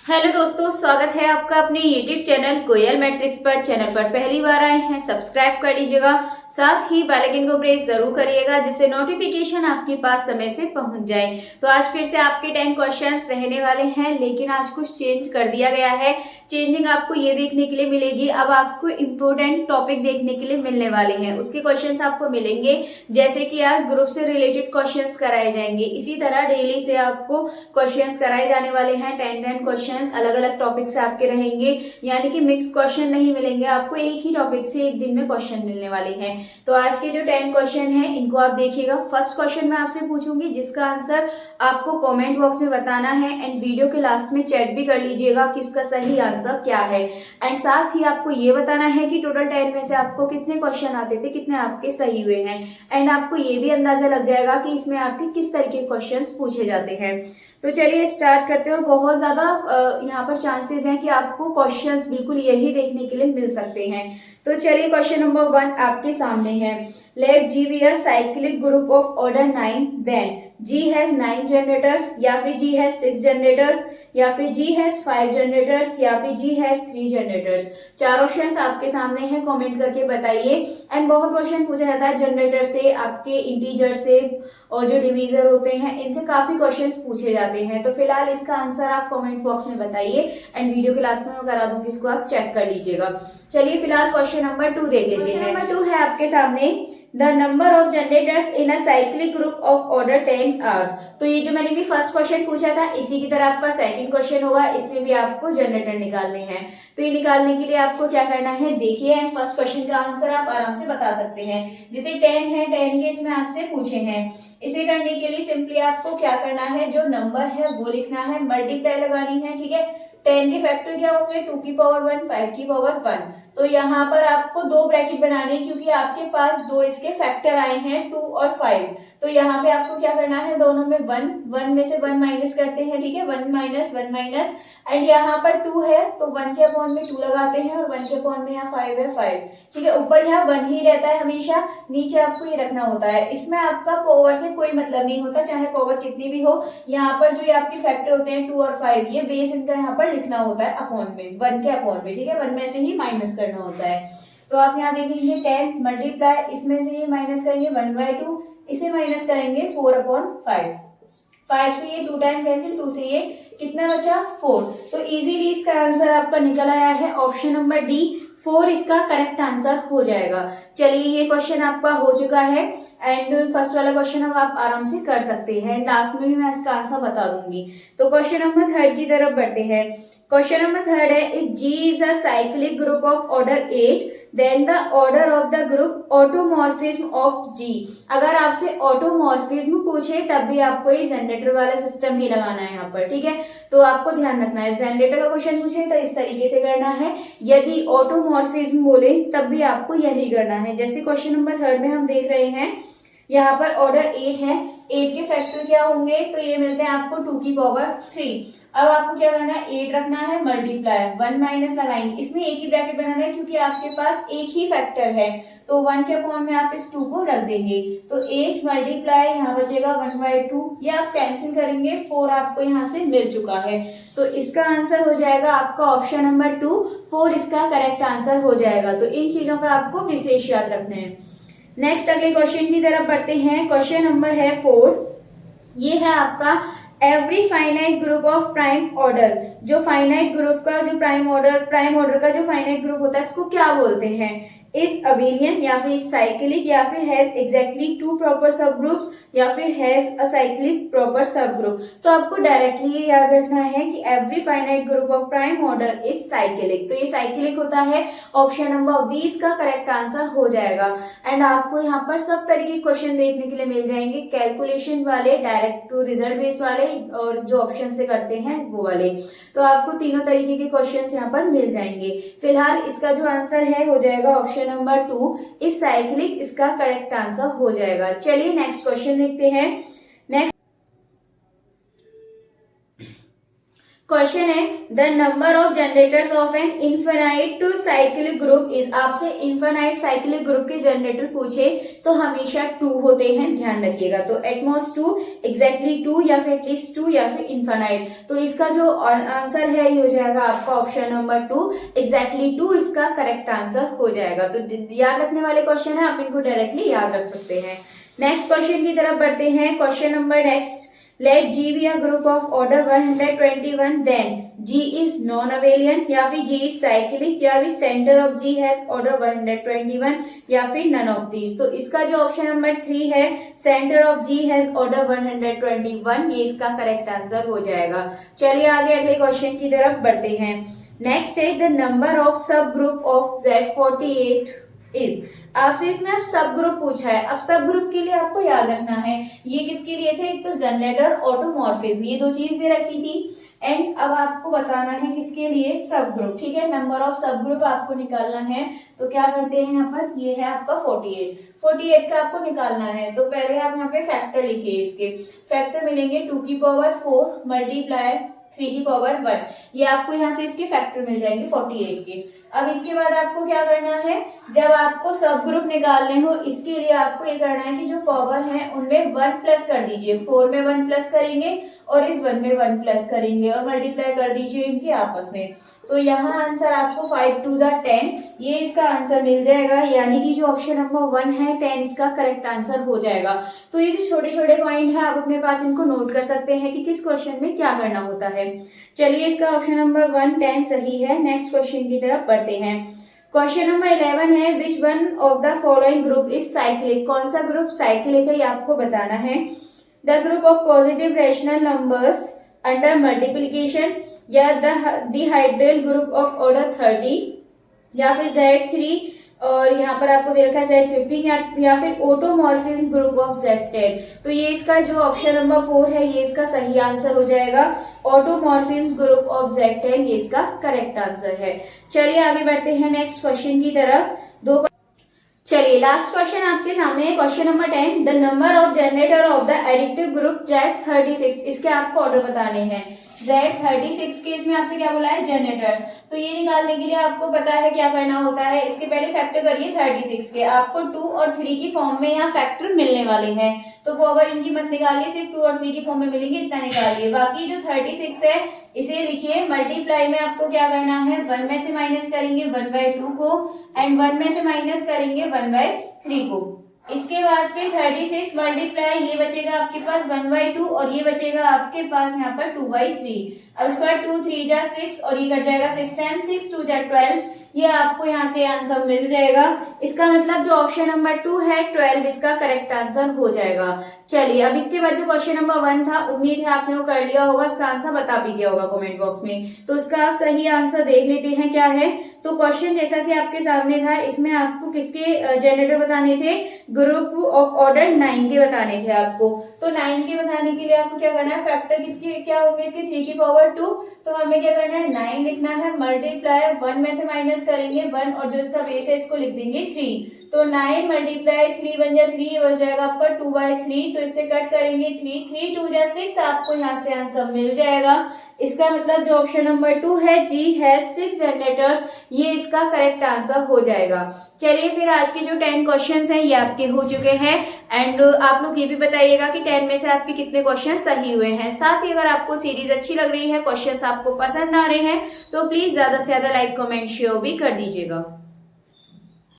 Hello दोस्तों, स्वागत है आपका अपने YouTube चैनल कोयल मैट्रिक्स पर। चैनल पर पहली बार आए हैं, सब्सक्राइब कर लीजिएगा, साथ ही बेल आइकन को प्रेस जरूर करिएगा जिससे नोटिफिकेशन आपके पास समय से पहुंच जाए। तो आज फिर से आपके 10 क्वेश्चंस रहने वाले हैं, लेकिन आज कुछ चेंज कर दिया गया है। चेंजिंग आपको ये देखने के लिए मिलेगी, अब आपको इम्पोर्टेंट टॉपिक देखने के लिए मिलने वाले हैं। उसके क्वेश्चंस आपको मिलेंगे, जैसे कि आज ग्रुप से रिलेटेड क्वेश्चंस कराए जाएंगे। इसी तरह डेली से आपको क्वेश्चंस कराए जाने वाले हैं। 10 क्वेश्चन अलग अलग टॉपिक से आपके रहेंगे, यानी कि मिक्स क्वेश्चन नहीं मिलेंगे आपको, एक ही टॉपिक से एक दिन में क्वेश्चन मिलने वाले हैं। तो आज के जो 10 क्वेश्चन हैं इनको आप देखिएगा। फर्स्ट क्वेश्चन मैं आपसे पूछूंगी जिसका आंसर आपको कमेंट बॉक्स में बताना है, एंड वीडियो के लास्ट में चेक भी कर लीजिएगा कि उसका सही आंसर क्या है। एंड साथ ही आपको ये बताना है कि टोटल 10 में से आपको कितने क्वेश्चन आते थे, कितने आपके सही हुए हैं। एंड आपको ये भी अंदाजा लग जाएगा कि इसमें आपके किस तरह के क्वेश्चन पूछे जाते हैं। तो चलिए स्टार्ट करते हैं। और बहुत ज्यादा यहाँ पर चांसेस हैं कि आपको क्वेश्चंस बिल्कुल यही देखने के लिए मिल सकते हैं। तो चलिए क्वेश्चन नंबर 1 आपके सामने है। Let G be a cyclic group of order 9, then G has 9 generator, या फिर जी हैज 6 जनरेटर्स, या फिर जी हैज 5 जनरेटर्स, या फिर जी हैज 3 जनरेटर्स। चार ऑप्शंस आपके सामने हैं, कमेंट करके बताइए। एंड बहुत क्वेश्चन पूछा जाता है जनरेटर से, आपके इंटीजर से, और जो डिवीजर होते हैं इनसे काफी क्वेश्चंस पूछे जाते हैं। तो फिलहाल इसका आंसर आप कमेंट बॉक्स में बताइए, एंड वीडियो के लास्ट में मैं करा दूंगी, इसको आप चेक कर लीजिएगा। चलिए फिलहाल क्वेश्चन नंबर 2 देख लेते हैं। क्वेश्चन नंबर 2 है आपके सामने, the number of generators in a cyclic group of order 10 are. तो ये जो मैंने भी फर्स्ट क्वेश्चन पूछा था, इसी की तरह आपका सेकंड क्वेश्चन होगा, इसमें भी आपको जनरेटर निकालने हैं। तो ये निकालने के लिए आपको क्या करना है, देखिए। एंड फर्स्ट क्वेश्चन का आंसर आप आराम से बता सकते हैं। जैसे 10 है, 10 के इसमें आपसे पूछे हैं। इसे करने के लिए सिंपली आपको क्या करना है, जो नंबर है वो लिखना है, मल्टीप्लाई लगानी है, ठीक है। 10 के फैक्टर क्या होंगे, 2 की पावर 1, 5 की पावर 1। तो यहाँ पर आपको दो ब्रैकेट बनाने, क्योंकि आपके पास दो इसके फैक्टर आए हैं 2 और 5। तो यहाँ पे आपको क्या करना है, दोनों में 1, 1 में से 1 माइनस करते हैं, ठीक है। 1 माइनस 1 माइनस, एंड यहाँ पर 2 है तो 1 के अपॉन में 2 लगाते हैं, और 1 के अपॉन में यहाँ 5 है 5, ठीक है। ऊपर यहाँ 1 ही रहता है हमेशा, नीचे आपको ये रखना होता है। इसमें आपका पावर से कोई मतलब नहीं होता, चाहे पावर कितनी भी हो। यहाँ पर जो ये आपके फैक्टर होते हैं 2 और 5, ये बेस इनका यहाँ पर लिखना होता है अपॉन में, 1 के अपॉन में, ठीक है। 1 में से ही माइनस करना होता है। तो आप यहाँ देखेंगे 10 मल्टीप्लाई, इसमें से ये माइनस करेंगे 1/2, इसे माइनस करेंगे 4/5। 5 से ये 2 टाइम कैंसिल, 2 से ये कितना बचा 4। तो इजीली इसका आंसर आपका निकल आया है ऑप्शन नंबर डी, 4 इसका करेक्ट आंसर हो जाएगा। चलिए ये क्वेश्चन आपका हो चुका है, एंड फर्स्ट वाला क्वेश्चन अब आप आराम से कर सकते हैं। लास्ट में भी मैं इसका आंसर बता दूंगी। तो क्वेश्चन नंबर 3 की तरफ बढ़ते हैं। क्वेश्चन नंबर 3 है, if G is a cyclic group of order 8, then the order of the group automorphism of G. अगर आपसे ऑटोमॉर्फिज्म पूछे तब भी आपको ये जनरेटर वाला सिस्टम ही लगाना है यहाँ पर, ठीक है। तो आपको ध्यान रखना है, जनरेटर का क्वेश्चन पूछे तो इस तरीके से करना है, यदि ऑटोमॉर्फिज्म बोले तब भी आपको यही करना है। जैसे क्वेश्चन नंबर 3 में हम देख रहे हैं, यहाँ पर ऑर्डर 8 है, 8 के फैक्टर क्या होंगे, तो ये मिलते हैं आपको 2 की पावर 3। अब आपको क्या करना है, 8 रखना है, मल्टीप्लाई 1 माइनस लगाएंगे, इसमें एक ही ब्रैकेट बनाना है क्योंकि आपके पास एक ही फैक्टर है। तो 1 के अपॉन में आप इस 2 को रख देंगे, तो 8 मल्टीप्लाई यहाँ बचेगा 1/2, ये आप कैंसिल करेंगे, 4 आपको यहाँ से मिल चुका है। तो इसका आंसर हो जाएगा आपका ऑप्शन नंबर 2, 4 इसका करेक्ट आंसर हो जाएगा। तो इन चीजों का आपको विशेष याद रखना है। नेक्स्ट अगले क्वेश्चन की तरफ बढ़ते हैं। क्वेश्चन नंबर है 4, ये है आपका every finite group of prime order. जो फाइनाइट ग्रुप का जो प्राइम ऑर्डर का जो फाइनाइट ग्रुप होता है इसको क्या बोलते हैं, इज अबेलियन, या फिर साइक्लिक, या फिर हैज एग्जैक्टली 2 प्रॉपर सब ग्रुप्स, या फिर हैज अ साइक्लिक प्रॉपर सब ग्रुप। तो आपको डायरेक्टली ये याद रखना है कि every finite group of prime order is cyclic. तो ये साइक्लिक होता है, ऑप्शन नंबर 20 का करेक्ट आंसर हो जाएगा। एंड आपको यहाँ पर सब तरह के क्वेश्चन देखने के लिए मिल जाएंगे, कैलकुलेशन वाले, डायरेक्ट टू रिजल्ट बेस्ड वाले, और जो ऑप्शन से करते हैं वो वाले। तो आपको तीनों तरीके के क्वेश्चंस यहाँ पर मिल जाएंगे। फिलहाल इसका जो आंसर है हो जाएगा ऑप्शन नंबर 2, इस साइक्लिक इसका करेक्ट आंसर हो जाएगा। चलिए नेक्स्ट क्वेश्चन देखते हैं। नेक्स्ट क्वेश्चन है the number of generators of an infinite cyclic group is. आपसे इनफाइनाइट साइक्लिक ग्रुप के जनरेटर पूछे तो हमेशा 2 होते हैं, ध्यान रखिएगा। तो एटमोस्ट 2, एग्जैक्टली 2 या फिर एटलीस्ट 2 या फिर इनफाइनाइट। तो इसका जो आंसर है ये हो जाएगा आपका ऑप्शन नंबर 2, एग्जैक्टली 2 इसका करेक्ट आंसर हो जाएगा। तो याद रखने वाले क्वेश्चन है, आप इनको डायरेक्टली याद रख सकते हैं। नेक्स्ट क्वेश्चन की तरफ बढ़ते हैं। Question number next, let G be a group of order 121, then G is non-abelian या फिर G is cyclic या फिर center of G has order 121 या फिर none of these। तो इसका जो ऑप्शन नंबर 3 है, center of G has order 121, ये इसका करेक्ट आंसर हो जाएगा। चलिए आगे अगले क्वेश्चन की तरफ बढ़ते हैं। नेक्स्ट है द नंबर ऑफ सब ग्रुप ऑफ Z48 इज। आपसे इसमें अब सब ग्रुप पूछा है। अब सब ग्रुप के लिए आपको याद रखना है ये किसके लिए थे, एक तो जनरेटर, ऑटोमॉर्फिज्म, ये 2 चीज दे रखी थी। एंड अब आपको बताना है किसके लिए, सब ग्रुप। ठीक है, नंबर ऑफ सब ग्रुप आपको निकालना है। तो क्या करते हैं यहाँ पर, ये है आपका 48 का आपको निकालना है। तो पहले आप यहाँ पे फैक्टर लिखिए। इसके फैक्टर मिलेंगे 2 की पावर 4 मल्टीप्लाई 3 की पावर 1, ये आपको यहाँ से इसके फैक्टर मिल जाएंगे 48 के। अब इसके बाद आपको क्या करना है, जब आपको सब ग्रुप निकालने हो इसके लिए आपको ये करना है कि जो पावर है उनमें 1 प्लस कर दीजिए। 4 में 1 प्लस करेंगे और इस 1 में 1 प्लस करेंगे और मल्टीप्लाई कर दीजिए इनके आपस में। तो यहाँ आंसर आपको 5 2 जा 10, ये इसका आंसर मिल जाएगा। यानी कि जो ऑप्शन नंबर 1 है 10 इसका करेक्ट आंसर हो जाएगा। तो ये जो छोटे छोटे पॉइंट है आप अपने पास इनको नोट कर सकते हैं कि किस क्वेश्चन में क्या करना होता है। चलिए इसका ऑप्शन नंबर 1 10 सही है। नेक्स्ट क्वेश्चन की तरफ बढ़ते हैं। क्वेश्चन नंबर 11 है which one of the following group is cyclic. कौन सा ग्रुप साइक्लिक है ये आपको बताना है। The group of positive rational numbers under multiplication या the dihedral group of order 30 या फिर Z3 और यहाँ पर आपको दे रखा है Z15 या फिर ऑटोमॉर्फिज्म ग्रुप ऑफ Z10। तो ये इसका जो ऑप्शन नंबर 4 है ये इसका सही आंसर हो जाएगा। ऑटोमॉर्फिज्म ग्रुप ऑफ Z10 ये इसका करेक्ट आंसर है। चलिए आगे बढ़ते हैं नेक्स्ट क्वेश्चन की तरफ। चलिए लास्ट क्वेश्चन आपके सामने है। Question number 10 the number of generator off the additive group Z36, इसके आपको ऑर्डर बताने हैं। Z36 के इसमें आपसे क्या बोला है, जनरेटर्स। तो ये निकालने के लिए आपको पता है क्या करना होता है। इसके पहले फैक्टर करिए 36 के, आपको 2 और 3 की फॉर्म में यहाँ फैक्टर मिलने वाले हैं। तो पावर इनकी मत निकालिए, सिर्फ 2 और 3 की फॉर्म में मिलेंगे इतना निकालिए। बाकी जो 36 है इसे लिखिए मल्टीप्लाई में आपको क्या करना है, 1 में से माइनस करेंगे 1/2 को एंड 1 में से माइनस करेंगे 1/3 को। इसके बाद फिर 36 मल्टीप्लाई ये बचेगा आपके पास 1/2 और ये बचेगा आपके पास यहाँ पर 2/3। अब इसके बाद 2 3 जा 6 और ये कट जाएगा 6 टाइम्स 6 2 जा 12, ये आपको यहाँ से आंसर मिल जाएगा। इसका मतलब जो ऑप्शन नंबर 2 है 12 इसका करेक्ट आंसर हो जाएगा। चलिए अब इसके बाद जो क्वेश्चन नंबर 1 था, उम्मीद है आपने वो कर लिया होगा, इसका आंसर बता भी दिया होगा कमेंट बॉक्स में। तो इसका आप सही आंसर देख लेते हैं क्या है। तो क्वेश्चन जैसा कि आपके सामने था, इसमें आपको किसके जनरेटर बताने थे, ग्रुप ऑफ ऑर्डर 9 के बताने थे आपको। तो 9 के बताने के लिए आपको क्या करना है, फैक्टर किसके क्या होंगे इसके 3 की पावर 2। तो हमें क्या करना है 9 लिखना है मल्टीप्लाई 1 में से माइनस करेंगे 1 और जो इसका बेस है इसको लिख देंगे 3। तो 9 मल्टीप्लाई 3 बन जाए 3, बच जाएगा आपका 2/3। तो इससे कट करेंगे 3 3 2 जा 6, आपको यहाँ से आंसर मिल जाएगा। इसका मतलब जो ऑप्शन नंबर 2 है G है 6 जनरेटर्स, ये इसका करेक्ट आंसर हो जाएगा। चलिए फिर आज के जो 10 क्वेश्चंस हैं ये आपके हो चुके हैं एंड आप लोग ये भी बताइएगा कि 10 में से आपके कितने क्वेश्चन सही हुए हैं। साथ ही अगर आपको सीरीज अच्छी लग रही है, क्वेश्चंस आपको पसंद आ रहे हैं तो प्लीज ज्यादा से ज्यादा लाइक कमेंट शेयर भी कर दीजिएगा।